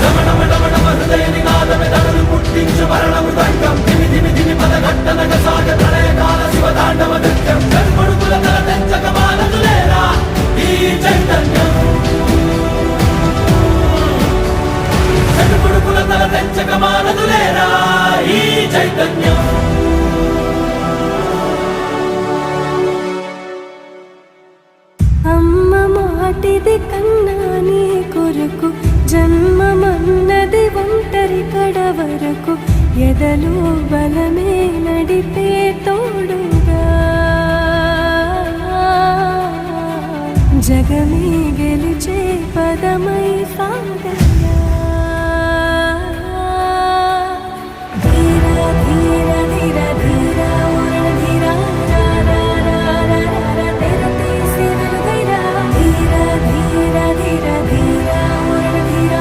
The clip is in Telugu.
హృదయ నినాదమే ధరలు పుట్టించు మరణ మృదంగం ధిమి ధిమి ధిమి పదఘట్టనగ సాగ ప్రళయకాల శివతాండవ నృత్యం జన్మడుకుల తల తెంచక మానదులేరా ఈ చైతన్యం జన్మడుకుల తల తెంచక మానదులేరా ఈ చైతన్యం అమ్మ మాటిది కన్నా నీ కొరకు జన్మమన్నది ఒంటరి కడ వరకు ఎదలు బలమే నడిపే తోడుగా జగమే గెలిచే పదమై సాగ